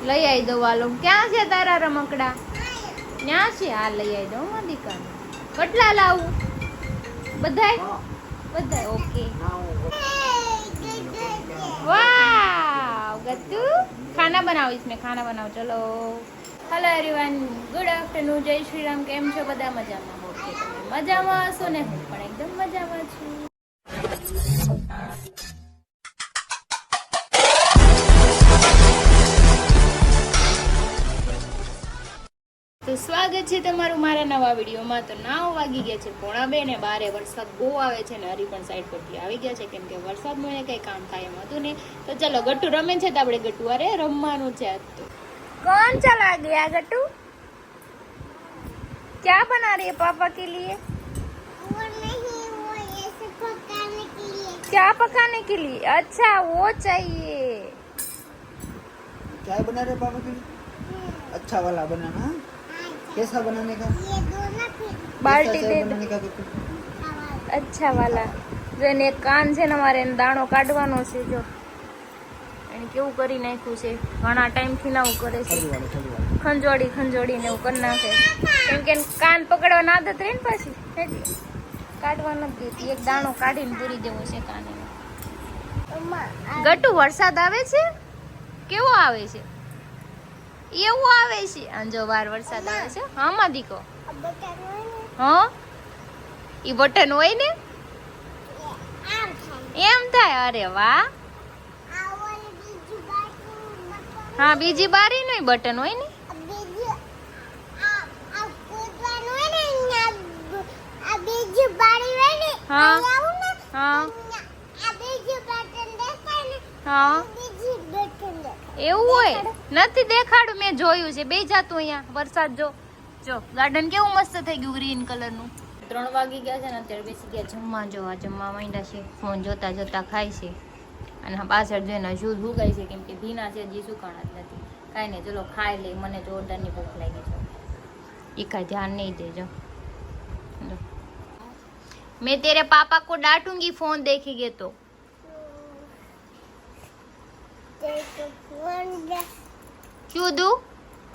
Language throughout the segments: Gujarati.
લઈ આવી દઉં વાલો. ક્યાં છે તારા રમકડા? ક્યાં છે? આ લઈ આવી દઉં માં દીકરા. કેટલા લાવું? બધાય બધાય ઓકે. વાવ ગત્તુ ખાના બનાવીશ મેં. ખાના બનાવ ચલો. હેલો એવરીવન, ગુડ આફ્ટરનૂન, જય શ્રી રામ. કેમ છો બધા? મજામાં? ઓકે, તમે મજામાં હશો ને? હું પણ એકદમ મજામાં છું. તો સ્વાગત છે તમારું મારા નવા વિડીયોમાં. તો 9 વાગી ગયા છે, 1:45 ને બારે વરસાદ બહુ આવે છે ને હરી પણ સાઈડ પરથી આવી ગયા છે, કેમ કે વરસાદનું એને કંઈ કામ થાય એમ હતું ને. તો ચલો ગટ્ટુ રમે છે તો આપણે ગટ્ટુ અરે રમવાનું છે આજ તો. कौन चला गया गट्टू? क्या बना रही है पापा के लिए? वो नहीं, वो ऐसे पकाने के लिए। क्या पकाने के लिए? अच्छा वो चाहिए. क्या बना रहे पापा के लिए? अच्छा वाला बनाना. कैसा बनाने का? ये दोनों फिर बाल्टी दे दो. बनाने का कुछ अच्छा वाला. जो એને કાન છે ને મારે એને દાણો કાઢવાનો છે. જો એને કેવું કરી નાખ્યું છે. ઘણા ટાઈમથી ના એવું કરે છે. ખંજોડીને એવું કરી નાખે. કેમ કે કાન પકડવા આદત રહે ને પાછી એટલે કાઢવા નથી દેતી. એક દાણો કાઢીને પૂરી દેવો છે કાન એને. ગટ્ટુ વરસાદ આવે છે? કેવો આવે છે? એવું આવે છે. આંજો વાર વરસાદ આવે છે. હા માં દીકો. बटन है ना, હા ઈ બટન હોય ને आम खाने। એમ થાય. અરે વાહ. आ वाले बीजू बाटी बटन। હા બીજી બારી નું બટન હોય ને. अब बीजू आ कूदવાનું હોય ને આ બીજુ બારી હોય ને હા. આવું ને હા આ બીજુ બટન દેખાય ને હા બીજુ બટન દેખાય। એવું હોય નથી દેખાડું. મેં જોયું છે. બે જાતું અહીંયા વરસાદ જો જો ગાર્ડન કેવું મસ્ત થઈ ગયું ગ્રીન કલરનું. 3 વાગી ગયા છે ને અત્યારે બેસી ગયા જમવા. જો આ જમવા માંડ્યા છે. ફોન જોતા જોતા ખાય છે અને પાછળ જોઈને શૂઝ ઉગાય છે, કેમ કે ભીના છે હજી સુકાણા જ નથી. કાંઈ નહીં, ચલો ખાઈ લે. મને જોરદારની ભૂખ લાગી છે. એ કાંઈ ધ્યાન નહીં દેજો. मैं तेरे पापा को डांटूंगी फोन देखेंगे तो. देखो फोन दे क्यों दूं?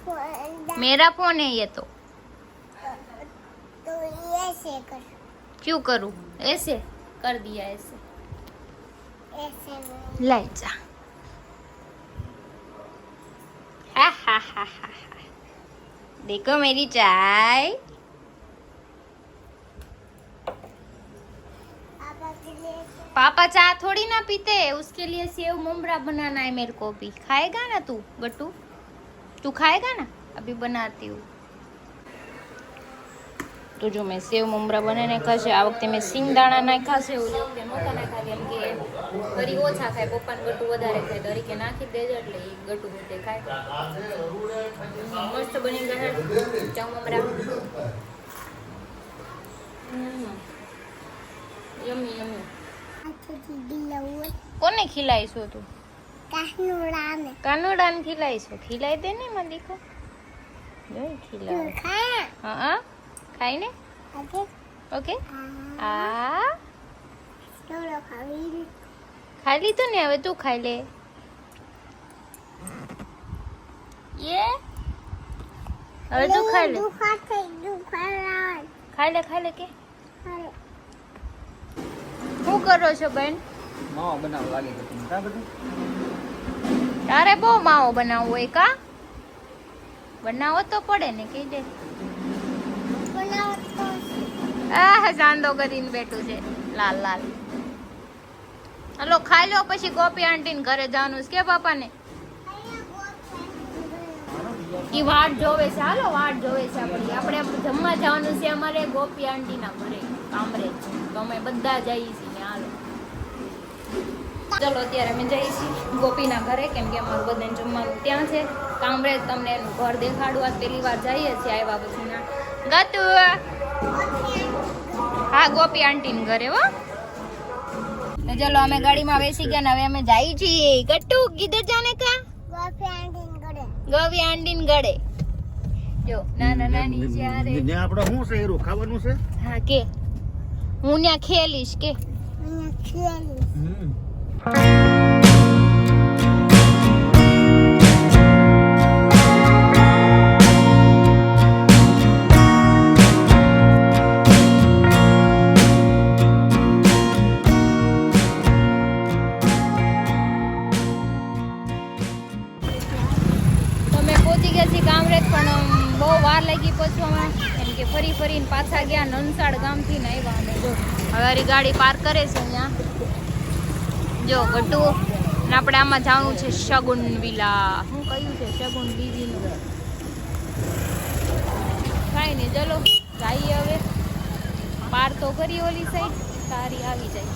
फोन दे मेरा फोन है ये तो. तो ऐसे कर क्यों करूं? ऐसे कर दिया ऐसे. ऐसे नहीं। ले जा. हा हा हा हा हा. देखो मेरी चाय. पापा के लिए पापा चाय थोड़ी ना पीते. उसके लिए सेव ममरा बनाना है मेरे को भी. खाएगा ना तू गट्टू? तू खाएगा ना? अभी बनाती हूँ. तो जो मैं सेव ममरा बनाने खाશે. આ વખતે મેં સિંગદાણા નાખ્યા છે. ઓલી વખતે નહોતા નાખ્યા, કેમ કે હરી ઓછા ખાય. પપ્પાને ગટ્ટુ વધારે ખાય. તો હરીકે નાખી દેજો એટલે એ ગટ્ટુ પોતે ખાય. મસ્ત બની ગયા છે ચાવ મમરા. યમી યમી. आँखों ढीला हुए કોને ખીલાઈશો તું? कानूड़ा में કાનુડાને ખીલાઈશો? ખીલાઈ દે ને માં દીકો. જોઈ ખીલાવે. खाया હા ખાઈ ને. आगे ઓકે. આ थोड़ा खावी ખાઈ લીધું ને, હવે તું ખાઈ લે. યે હવે તું ખાઈ લે. दुखा ખાઈ લે કે. अरे શું કરો છો બેન? मावा बनावा लागे છે તમને કા બધું? તારે બહુ માવો બનાવવો હોય કા? બનાવો તો પડે ને, કહી દે. बनाओ तो આ સાંદો કરીને બેઠું છે લાલ લાલ. હલો ખાઈ લો, પછી ગોપી આંટીને ઘરે જવાનું છે કે પાપાને. ઈ વાટ જોવે છે. હાલો વાટ જોવે છે આપણી. આપણે જમવા જવાનું છે અમારે ગોપી આંટીના ઘરે કામરેજ. તો અમે બધા જઈએ છીએ. હાલો ચલો અત્યારે અમે જઈએ છીએ ગોપીના ઘરે, કેમ કે અમારું બધાને જમવાનું ત્યાં છે કામરેજ. તમને એનું ઘર દેખાડું. આ પહેલી વાર જઈએ છીએ આવ્યા પછી ના. ગતુ હા ગોપી આંટીને ઘરે હો. તો ચલો અમે ગાડીમાં બેસી ગયા ને હવે અમે જઈએ છીએ. ગટ્ટુ કિધર જાને કા? ગોપી આંટીને ઘરે. જો નાના નાની જ્યારે ને આપણે શું છે એરું ખાવાનું છે? હા કે હું ત્યાં ખેલીશ કે. બહુ વાર લાગી પહોંચવામાં, કેમ કે ફરી ફરીને પાછા ગયા નનસાડ ગામથી ને આવ્યા અમે. જો હવે મારી ગાડી પાર્ક કરે છે અહીંયા. જો ગટુ ને આપણે આમાં જવાનું છે શગુન વિલા. શું કહ્યું છે? શગુન બીવીનું. કાંઈ નહીં, ચલો જઈએ હવે. પાર તો કરી ઓલી સાઈડ, તારી આવી જાય.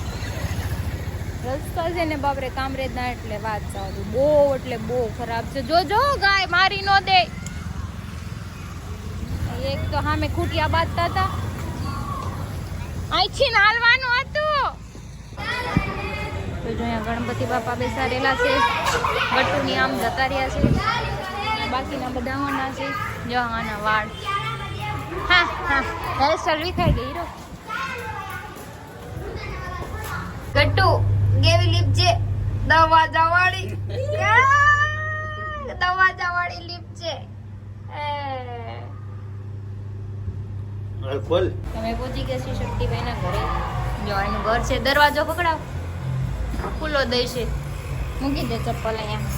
રસ્તા છે ને બાપરે કામરેજના, એટલે વાત ચાલુ બહુ એટલે બહુ ખરાબ છે. જો ગાય મારી નો દે. એક તો સામે ખૂટિયા બાંધતા હતા, અહીંથી હાલવાનું હતું. તો જો અહીંયા ગણપતિ બાપા બેસાડેલા છે, ગટુની આમ જતા રહ્યા છે, બાકીના બધા હોના છે. જો આના વાળ, હા હા હેરસ્ટાઈલ વિખાઈ ગઈ રો. ગટ્ટુ કેવી લીપ છે? દવા જવાળી લીપ છે. ખોલ. તમે પહોંચી ગયા છીએ શક્તિભાઈના ઘરે. જો એનું ઘર છે, દરવાજો પકડાવ, ખુલ્લો દેશે. મૂકી દે ચપ્પલ અહીંયા.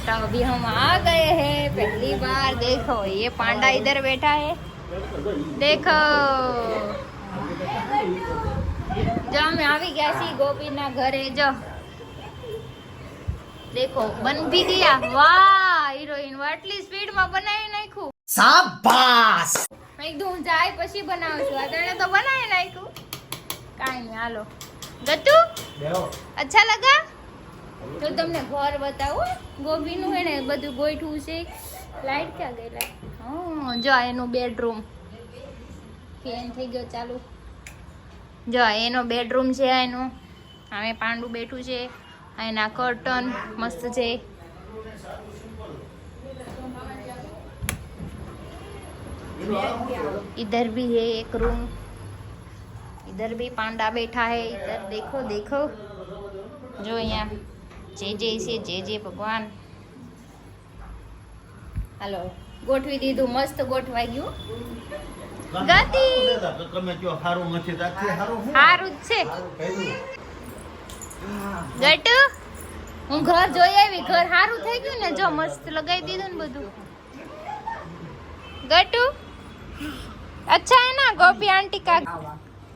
तो अभी हम आ गए हैं पहली बार. देखो ये पांडा इधर बैठा है, देखो. जो हम આવી ગયા છીએ ગોપીના ઘરે. જો દેખો બન ભી ગયા. વાહ હિરોઈન આટલી સ્પીડમાં બનાવી નાખ્યું. શાબાશ. મેં કીધું જાય પછી બનાવશું, આદરણે તો બનાવી નાખ્યું. કાઈ નહીં, હાલો ગટ્ટુ અચ્છા લગા. તો તમને ઘર બતાવું. ગોપીનું હે ને બધું ગોઠવું છે. લાઈટ ક્યાં ગઈ? લાઈટ, હા જો એનું બેડરૂમ. ફેન થઈ ગયો ચાલુ. જો એનો બેડરૂમ છે એનો. હવે પાંડુ બેઠું છે. એના કર્ટન મસ્ત છે. इधर भी है एक रूम. इधर भी पांडा बैठा है. इधर देखो देखो. जो यहाँ जय जय से जय जय भगवान. હાલો ગોઠવી દીધું, મસ્ત ગોઠવાઈ ગયું. ગતિ સારું જ છે. ગટુ હું ઘર જોઈ આવી. ઘર સારું થઈ ગયું ને? જો મસ્ત લગાવી દીધું ને બધું. ગટુ અચ્છા હે ના ગોપી આંટી કા.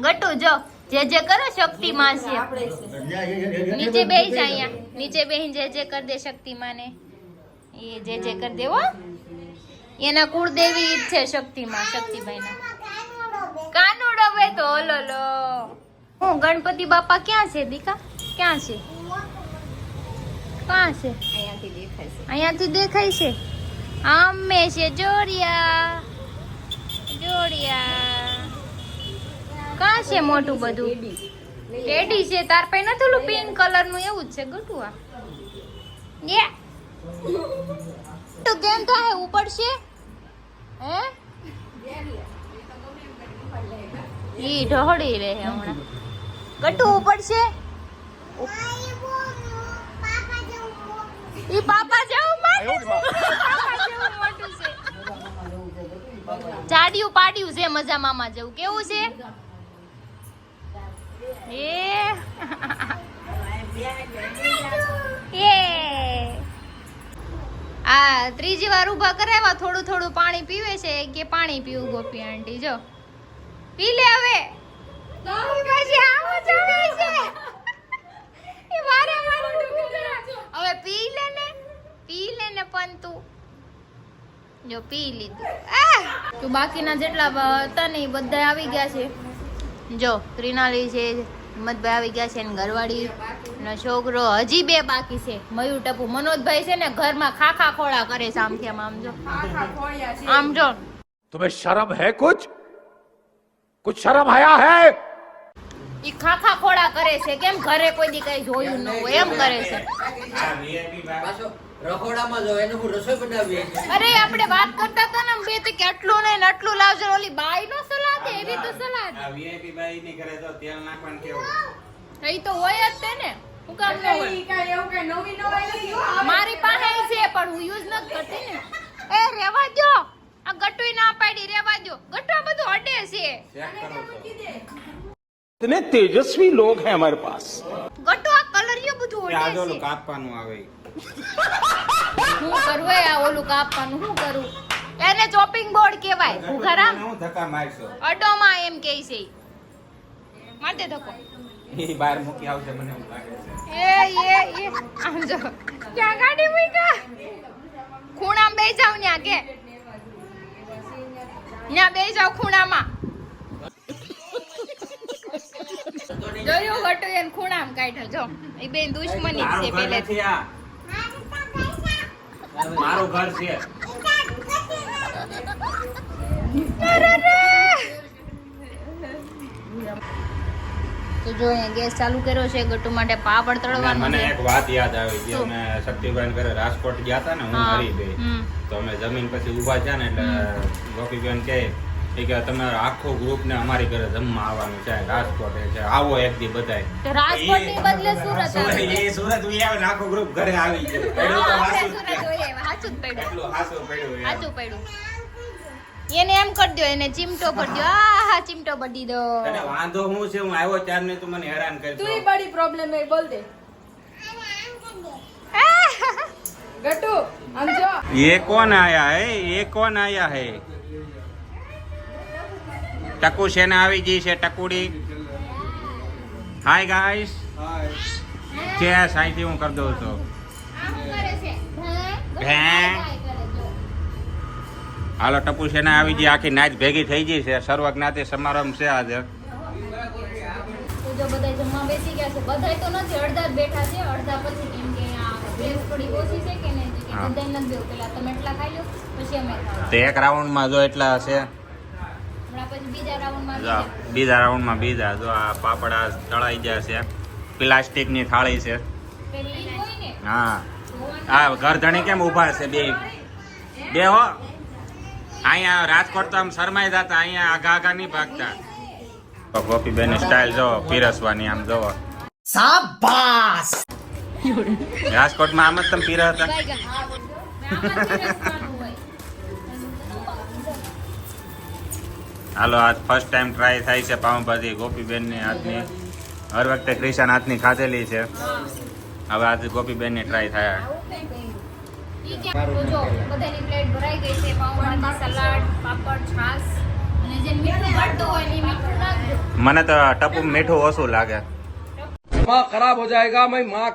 ગટુ જો જે જે કરો શક્તિમાન છે. નીચે બેહી જા, અહીંયા નીચે બેહીને જે જે કર દે શક્તિમાન ને. એ જે જે કર દે. હો એના કુળદેવી ઈ જ છે શક્તિમાન. શક્તિભાઈના કાનુડો બે તો ઓલો લો. હું ગણપતિ બાપા ક્યાં છે દીકા? ક્યાં છે? ક્યાં છે? અહીંયાથી દેખાય છે. આમે છે જોડિયા જોડિયા. ક્યાં છે મોટું બધું? ટેડી છે તાર પાસે નથી? ઓલું પિંક કલર નું એવું જ છે ગટુઆ. યે તો કેમ થાય ઉપડશે? હે ઈ ઢહડી રહે હમણાં. ગટુ ઉપડશે. ઈ પાપા જેવું માને છે. પાપા જેવું મોટું છે. જાડિયું પાડિયું છે મજા મામા જેવું. કેવું છે? એ આ ત્રીજી વાર ઊભા કરાવ્યા. થોડું થોડું પાણી પીવે છે. કે પાણી પીવું ગોપી આંટી? જો પી લે હવે. પછી આવો જોવે છે. એ વારે વારે હવે પી લે ને પણ તું. જો પી લીધું. તો બાકીના જેટલા હતા ને બધા આવી ગયા છે. જો ક્રિનાલી છે, હિંમતભાઈ આવી ગયા છે, ને ઘરવાળી નો છોકરો હજી 2 બાકી છે. મયુર ટપુ. મનોજભાઈ છે ને ઘરમાં ખાખા ખોળા કરે છે આમથી આમ જો. આમ જો तुम्हें शर्म है कुछ शर्म आया है? ઈ ખાખા ખોળા કરે છે. કેમ ઘરે કોઈ દી કઈ જોયું ન હોય એમ કરે છે. રખોડામાં જો એને હું રસોઈ બનાવી. અરે આપણે વાત કરતા હતા ને બે તો કેટલું ને આટલું લાવજો. ઓલી બાઈ નો સલાદ એવી તો સલાદ. આ વીઆઈપી બાઈ ની કરે તો તેલ નાખવાનું કેવું? એ તો હોય જ તે ને. હું કામ ન હોય? મારી પાસે છે પણ હું યુઝ નથી કરતી ને. એ રેવા દો. આ ગટુઈ ના પાડી. રેવા દો. ગટુ આ બધું અડે છે. ચેક કરો તો. इतने तेजस्वी लोग हैं हमारे पास. ગટુ આ કલરિયો બધું આ અડે જો છે. કાપવાનું આવે. હું કરું એ આ ઓલું કાપવાનું શું કરું? એને ચોપિંગ બોર્ડ કહેવાય. ઘરામ હું ધક્કા મારશો અડોમાં એમ કહે છે. માર દે ધક્કો. એ બહાર મૂકી આવશે મને એવું લાગે છે. એ આમ જો ક્યાં ગાડી મૂકા? ખૂણામાં બેસી જાવ ન્યા કે ન્યા બેસી જાવ ખૂણામાં. જોયું ગટુ એને ખૂણામાં કાઢ્યો જો. એ બેન દુશ્મની છે મારું ઘર પેલે. નથી આ. મારું ઘર છે. તો જો અહીંયા ગેસ ચાલુ કર્યો છે ગટુ માટે પાપડ તળવાનું મને છે. એક વાત યાદ આવી કે અમે શક્તિબેન ઘરે રાજકોટ ગયા હતા ને, હું હા. હરી ગઈ હમ. તો અમે જમીન પછી ઊભા થયા ને એટલે ગોપીબેન કહે કે તમારો આખો ગ્રુપ ને અમારી ઘરે જમવા આવવાનું છે રાજકોટ છે, આવો એક દી બધાય. તો રાજકોટની બદલે સુરત આવી એ સુરત વી આવે ને આખો ગ્રુપ ઘરે આવી ગયો. હા, તો આપણે હાચું જ સુરત છે. હોઈએ, હાચું જ પડ્યું. એટલું હાચું પડ્યું એમ. હાચું પડ્યું. એને એમ કરી દો, એને ચીમટો કરી દો. આહા ચીમટો બધી દો. તને વાંધો હું છે, હું આવ્યો ત્યાર ને તું મને હેરાન કરશો. तू ही बड़ी प्रॉब्लम है बोल दे गट्टू हम जो ये कौन आया है? ये कौन आया है? टकू सेना આવી ગઈ છે. ટકુડી હાય ગાઈસ. કે સાઈથી હું કરી દઉં છું. આ શું કરે છે? ભેં. હાલો ટપુ સેના આવી ગઈ, આખી નાચ ભેગી થઈ ગઈ છે. સર્વજ્ઞાતિ સમારંભ છે આજે. તો જો બધા જમવા બેસી ગયા છે. બધાય તો નથી, અડધા જ બેઠા છે. અડધા પછી કેમ કે આ ભેંસ થોડી ઓછી છે કે ને કે હા. બધાય નથી બેવું. પેલા તમે એટલા ખાઈ લો પછી અમે ખાવા. તો એક રાઉન્ડમાં જો એટલા છે, હમણાં પછી બીજા રાઉન્ડમાં જો બીજા રાઉન્ડમાં બીજા જો આ પાપડા તળાઈ ગયા છે. પ્લાસ્ટિકની થાળી છે. પેલી હોય ને હા આ ગરધણી કેમ ઊભા છે બે બે હો? અહીંયા રાજકોટ તો આમ શરમાઈ જતા, અહીંયા આગા આગા નહીં ભાગતા. ગોપીબેન સ્ટાઇલ જો પીરસવાની, આમ જોવો. શાબાશ. રાજકોટમાં આમ જ તમે પીરસતા? ગાય ગા. આમાં જ પીરસવાનું હોય. હાલો આજ ફર્સ્ટ ટાઈમ ટ્રાય થાય છે પાઉંભાજી ગોપીબેનની હાથની. હર વખતે ક્રિશાન હાથની ખાધેલી છે, હવે આજે ગોપીબેનની ટ્રાય થાય. ઈ ક્યાં? તો જો બધાની પ્લેટ ભરાઈ ગઈ છે. પાઉંભાજી, સલાડ, પાપડ, છાશ અને જે મીઠું ઘટતું હોય ને ઈ મીઠું નાખજો. મને તો ટપુ મીઠું ઓછું લાગે. दिमाग खराब हो जाएगा मैं माँ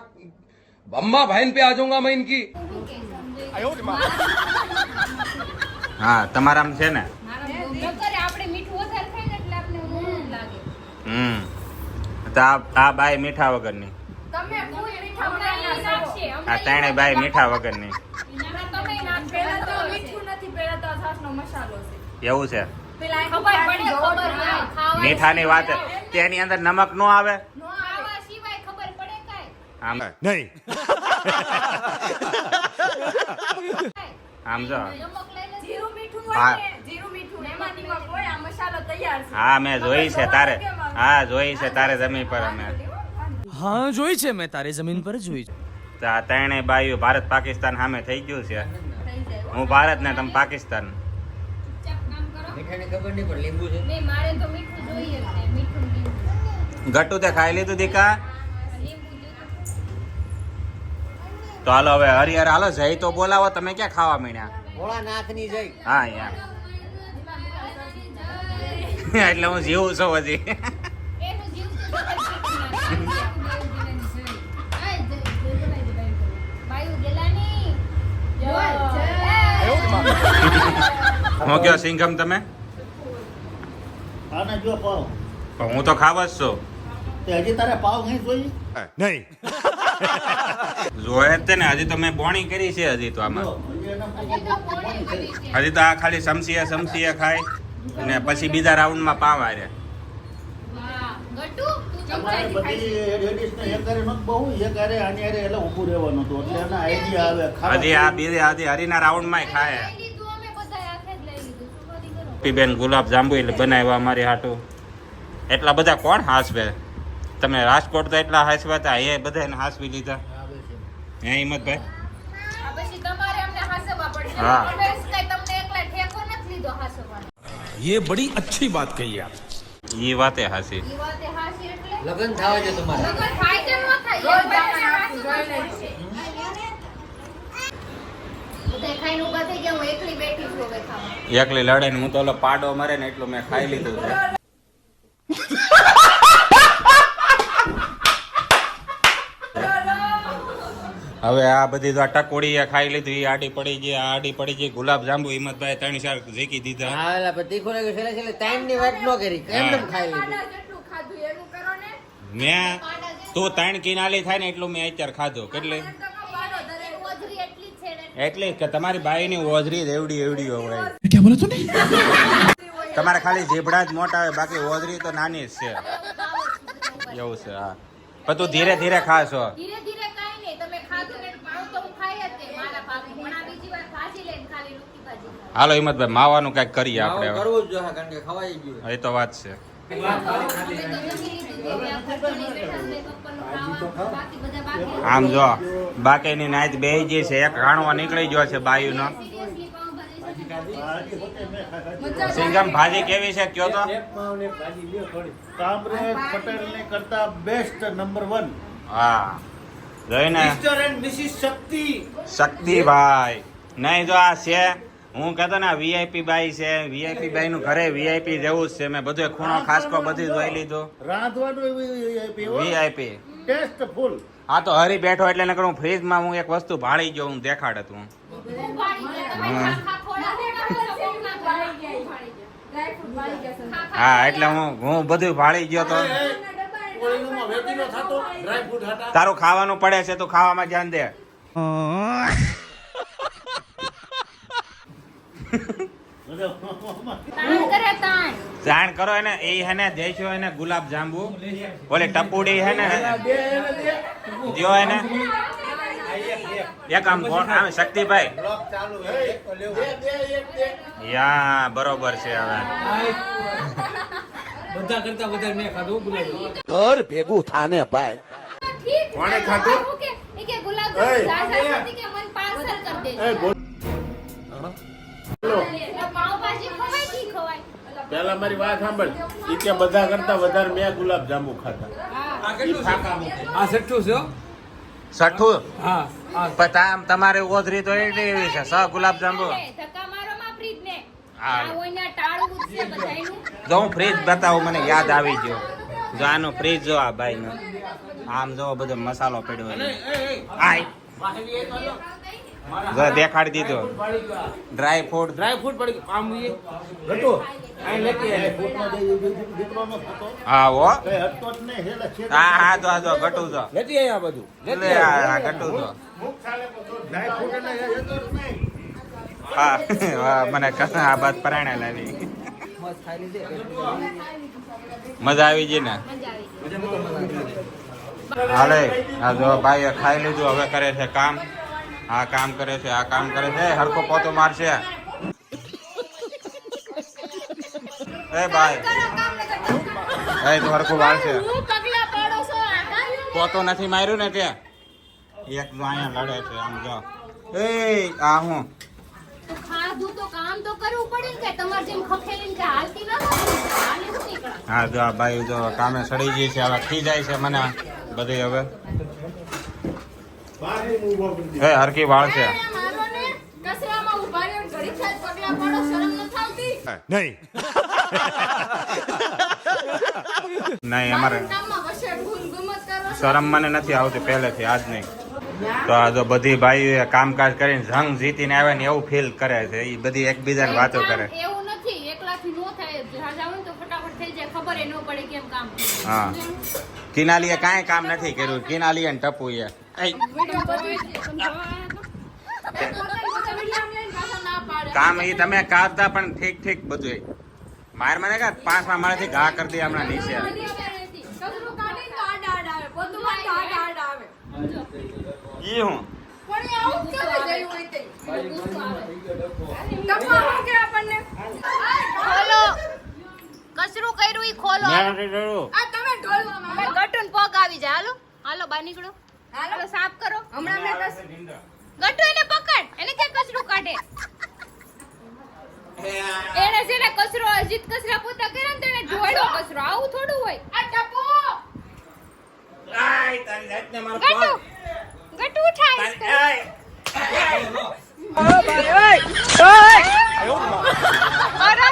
अम्मा बहन पे आ जाऊंगा मैं इनकी હા તમારામાં છે ને? નકર આપણે મીઠું વધારે ખાઈએ ને એટલે આપણે ઊંધું લાગે. તો આ બાઈ મીઠા વગરની, તમે કોઈ मीठा હમણાં ઈ નાખશે. આ ત્રણે બાઈ મીઠા વગરની. હમણાં તમે નાખશો. પેલા તો મીઠું નથી પેલા તો છાશનો મસાલો છે એવું છે? પેલા ખબર પડે, ખબર હોય. ખાવા મીઠાની વાત તેની અંદર નમક નો આવે ખાવા સિવાય ખબર પડે કાંઈ? આમ नहीं આમ જો. નમક લઈને જીરું મીઠું હા. હોય ને જીરું મીઠું એમાં નિમક હોય આ મસાલો તૈયાર છે હા મેં જોઈ છે તારે, હા જોઈ છે તારે જમીન પર અમે. હા જોઈ છે મેં તારી જમીન પર જોઈ છે. તો આ ત્રણેય બાઈઓ ભારત પાકિસ્તાન સામે થઈ ગયું છે. હું ભારત ને તમે પાકિસ્તાન. ચૂપચાપ કામ કરો. મીઠાની ખબર નહીં પણ લીંબુ છે. નહીં, મારે તો મીઠું જોઈએ જ ને. મીઠું ને લીંબુ. ગટ્ટુ તે ખાઈ લીધું દીકા? લીંબુ જોઈતું. તો હાલો હવે હરિહર હાલો જઈ તો બોલાવો, તમે ક્યાં ખાવા માંડ્યા? ભોળાનાથની જય. હા યાર એટલે હું જીવું છું હજી. એનું જીવ તો બાયું ગેલાની હું કયો સિંઘમ તમે? આને જો પાવ પણ હું તો ખાવ જ છું. તે હજી તારે પાવ નહીં જોઈ? नहीं જોયે જ તે ને, હજી તો મેં બોણી કરી છે હજી તો આમાં. જો, હજી એને પોણી કરી. હજી તો આ ખાલી સમસીએ ખાય અને પછી બીજા રાઉન્ડમાં પાવ આરે. ગટુ તું તમારે બધી લેડીઝને એક હારે નથી બહુ, એક હારે આની હારે એટલે ઊભું રહેવાનું હતું એટલે એને આઈડિયા આવે ખાવા. હજી આ બીજે હજી હરીના રાઉન્ડમાં ખાય. લઈ લીધું અમે બધા હાથે જ લઈ લીધું. શું કરી કરો? પીબેન ગુલાબ જાંબુ એટલે બનાવ્યા અમારી હાટું. એટલા બધા કોણ હાસવે? તમે રાજકોટ તો એટલા હાસવા હતા, એ બધાને હાસવી લીધા. હે હિંમતભાઈ? આ પછી તમારે અમને હાસવવા પડશે. હા. અમે કાંઈ તમને એકલા ઠેકો નથી લીધો હાસવવાનો. ये बड़ी अच्छी बात कही आप. ઈ વાતે હાસી. ઈ વાતે હાસી એટલે લગ્ન થવા જો તમારે. લગન થાય કે ન થાય? એક ભાઈને હાસવવું પડશે. બધા ખાઈને ઊભા થઈ ગયા, હું એકલી બેઠી છું હવે ખાવા. એકલી લડે ને હું તો ઓલો પાડો મરે ને એટલું મેં ખાઈ લીધું છે. હવે આ બધી તો આ ટકોડી ખાઈ લીધી, આડી પડી ગઈ, આ આડી પડી ગઈ. ગુલાબ જાંબુ હિંમતભાઈ 3-4 ઝીકી દીધા. હા એલા પણ તીખું લાગ્યું છેલ્લે છેલ્લે ટાઈમ ની વાત ન કરી એમ ખાઈ લીધું. જેટલું ખાધું એનું કરો ને. મેં તું 3 કિનાલી થાય ને એટલું મેં અત્યારે ખાધું. કેટલી? ઓજરી એટલી જ છે ને. એટલે કે તમારી બાઈની ઓજરી જ એવડી એવડી હોય. क्या बोला तूने? તમારે ખાલી જીભડા જ મોટા હોય, બાકી ઓજરી તો નાની જ છે. એવું છે હા. પણ તું ધીરે ધીરે ખાશો. ધીરે ધીરે કાંઈ નહીં, તમે ખાધું ને પાવ તો હું ખાઈ જ તે મારા ભાગનું. પણ આ બીજી વાર ભાજી લઈને ખાલી રૂકી ભાજી ખાઈ. હાલો હિંમતભાઈ માવાનું કઈક કરીએ આપણે હવે. કરવું જ જોઈએ કારણ કે ખવાઈ ગયું. એ તો વાત છે. અમે તો જમી લીધું છે, બે ખર્ચણી બેઠા છે, બપોરનું ખાવાનું, બાકી બધા બાકી. આમ જો બાકીની નાઈત બેહી ગઈ છે, એક ઘાણવા નીકળી ગયો છે બાયુનો. સિરિયસલી પાવભાજી છે. સિંગમ ભાજી કેવી છે કયો તો? કામરેજ પટેલને કરતા બેસ્ટ નંબર 1. હા જોઈને શક્તિભાઈ નહીં જો આ છે. હું કહેતો ને વીઆઈપી બાઈ છે, વીઆઈપી બાઈ નું ઘરે વીઆઈપી જેવું જ છે. મેં બધું ખૂણો ખાસકો બધું જોઈ લીધું. રાંધવાનું વીઆઈપી ટેસ્ટ ફૂલ. હા તો હરી બેઠો એટલે નકર હું ફ્રીજમાં હું એક વસ્તુ ભાળી ગયો, હું દેખાડ હતું. હું ભાળી ગયા, તમે ખાખા ખોડા દેખાડો છો, કોક ના ભાળી ગયા. ડ્રાયફ્રૂટ વાળી ગયા છે. હા એટલે હું બધું ભાળી ગયો તો. તારું ખાવાનું પડે છે, તું ખાવામાં ધ્યાન દે. તાણ કરે તાણ. જાણ કરો એને એ હેને દેશો એને ગુલાબ જાંબુ ઓલે ટપુડી હે ને દિયો એને એક આમ આમ શક્તિભાઈ યા બરોબર છે હવે બધા કરતા વધારે મેં ખાધું ગુલાબ. घर भेगू थाने पाए. ઠીક કોણે ખાધું? કે એ કે ગુલાબ જામુન ઝાઝા હતી કે મન પાર્સલ કરી દેજો. પાવભાજી ખવાય કી ખવાય. પેલા મારી વાત સાંભળ. ઈ કે બધા કરતા વધારે મેં ગુલાબ જાંબુ ખાધા. આ કેટલું છે? આ 6 છે હો. છઠ્ઠું હા હા પણ તમારે ઓધરી તો એટલી એવી છે 6 ગુલાબ જાંબુ. ધક્કા મારો માં ફ્રીજ ને. હા. આ ઓયના ટાળવું જ છે બધાયનું. જો હું ફ્રીજ બતાવું મને યાદ આવી ગયો. જો આનું ફ્રીજ જો આ ભાઈ નું આમ જો બધો મસાલો પડ્યો હોય. આય જો દેખાડી દીધો ડ્રાય ફ્રૂટ. ડ્રાયફ્રૂટ પડી ગયું. આમ એ ઘટો. આ લેતી આય. ફૂટમાં દીકરો નો થતો. હા હો કઈ હટતો જ નહીં. હેલા છે. હા જો આ જો ગટું જો લેતી આય આ બધું. લે આ ગટું જો મુખ ચાલે તો ડ્રાય ફ્રૂટ એટલે હેતો જ નહીં. હા વાહ, મને કસા આ બાત પરાણે લાવી. મજા આવી ગઈ ને? હાલે આ જો ભાઈ ખાઈ લીધું, હવે કરે છે કામ. આ કામ કરે છે, આ કામ કરે છે. હરકો પોતો મારશે. એ ભાઈ એ તો હરકો વાળશે. હું પગલા પાડો છો આના. પોતો નથી માર્યું ને ત્યાં એક જો અહીંયા લડે છે આમ જો. એ આ હું તો ખાધું તો કામ તો કરવું પડે ને કે તમાર જેમ ખખેલીને કે હાલતી ન હોય. હાલે શું નીકળા. હા જો આ ભાઈ જો કામે સડી ગઈ છે, હવે ખી જાય છે મને બધી. હવે એ હરકી વાળ છે. મારો ને કચરામાં ઊભા રહ્યો ઘડી થાય પગલા પાડો શરમ ન થાવતી. नहीं. નહીં અમારે કામમાં વશે ભૂલ ગુમત કરો છો. શરમ મને નથી આવતી પહેલેથી, આજ નહીં. તો આ જો બધી ભાઈઓ કામકાજ કરીને જંગ જીતીને આવે ને એવું ફીલ કરે છે. એ બધી એકબીજાને વાતો કરે. એવું નથી એકલાથી નો થાય. જાવું ને તો ફટાફટ થઈ જાય, ખબર ન પડે કેમ કામ. હા કિનાલીએ કાંઈ કામ નથી કર્યું. કિનાલીએ ને ટપુએ વિડિયો બધું સમજાવવા બધા વિડિયો આમ લઈને પાછા ના પાડે. કામ એ તમે કાઢતા પણ ઠીક ઠીક બધું. માર મને કા 5માં માળેથી ઘા કરી દે હમણાં નીચે. કચરું કાઢીને તો આડા આડા આવે. બધું તો આડા આડા આવે. ઈ હું પણ એ આવું જ કરે જયું હોય તે. ટપવા હું કે આપણને ખોલો કચરું કર્યું ઈ ખોલો. મેં નથી કર્યું. આ તમે ઢોલવામાં ભાઈ ગટુન પગ આવી જાય. હાલો હાલો બહાર નીકળો. હાલો સાફ કરો. હમણાં મેં ગટુ એને પકડ. એને ક્યાં કચરું કાઢે. એને છે ને કચરો અજીત કચરા પોતા કરે ને તો એને જોડ્યો કચરો. આવું થોડું હોય. આ ટપો આય તારી જાતને મારો ગટુ પગ. ગટુ ઉઠાય. તારી- આય. અરે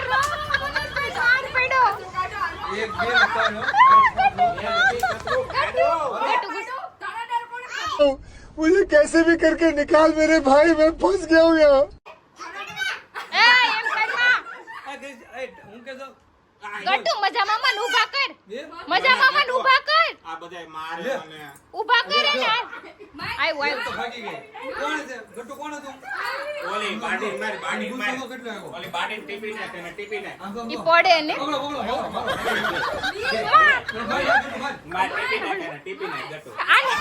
રો, મનોજભાઈ માર પડ્યો. एक भी लगता है ગટુ, ગટુ. मुझे कैसे भी करके निकाल मेरे भाई, मैं फंस गया हूँ यहाँ. એ, એમ કરમાં. ગટુ, મજા મામાને ઊભા કર. મજા મામાને ઊભા કર. આ બધાય મારે અને ઊભા કર એને. આવ આવ. भागी गए कौन है गट्टू कौन है तुम ઓલી બાડી માર બાડી માર કેટલો આવ્યો ઓલી બાડી ટીપી નાખ અને ટીપી નાખ ઈ પડે ને. પકડો પકડો મારો મારો ભાઈ ગટ્ટુ ભાઈ માર ટીપી નાખ ગટુ આને.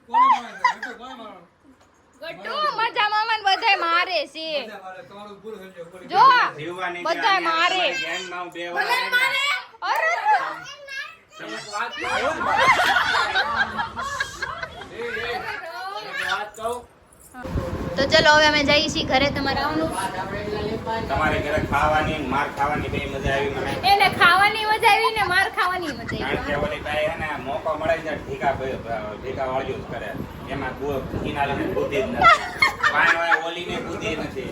કોણ મારે ગટ્ટુ કોણ મારો ગટુ, મજા મામાને બધાય મારે છે. તમારું પૂરું થઈ ગયું જો જીવવાની બધાય મારે. ગેંગમાં હું બે અરે તો ચલો હવે અમે જઈએ છીએ ઘરે. તમારે આવવાનું? તમારે ઘરે ખાવાની માર ખાવાની બે મજા આવી મને એને ખાવાની મજા આવી ને માર ખાવાની મજા કારણ કે આવી. ઓલી ભાઈ હે ને મોકો મળે છે ઠીકા વાળ્યું જ કરે એમાં કિનારાને બુદ્ધિ જ નથી પાણી વાળા ઓલીને બુદ્ધિ નથી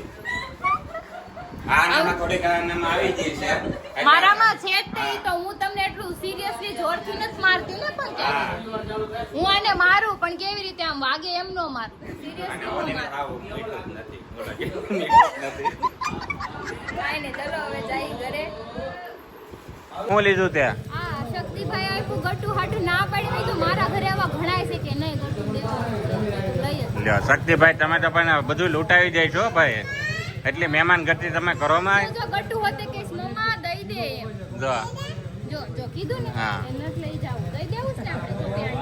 આનામાં થોડીક આનામાં આવી જાય છે એટલે- મારામાં છે જ નહીં તો હું તમને એટલું સિરિયસલી જોરથી નથી મારતી ને પણ હા. ક્યાંય. હું આને મારું પણ કેવી રીતે આમ વાગે એમ નો માર. અને સિરિયસલી ઓલીને ખાવું મીઠું જ નથી ઓલા જેવું મીઠું જ નથી કાઈ નહીં, ચલો હવે જઈ ઘરે. હું લીધું ત્યાં આ શક્તિભાઈ આપ્યું ગટુ હાટુ ના પાડી મેં કીધું મારા ઘરે આવા ઘણાય છે કે નહીં ગટુ દેવાનું લઈ જ. લ્યો શક્તિભાઈ તમે તો પણ બધું લૂંટાવી જાય છો ભાઈ એટલે મહેમાન ગતિ તમે કરો માં જો ગટુ હોતે કે મમ્મા દઈ દે એમ. જો જો જો કીધું ને હા. એ નથી લઈ જાવું દઈ દેવું જ ને આપણે તો ત્યાં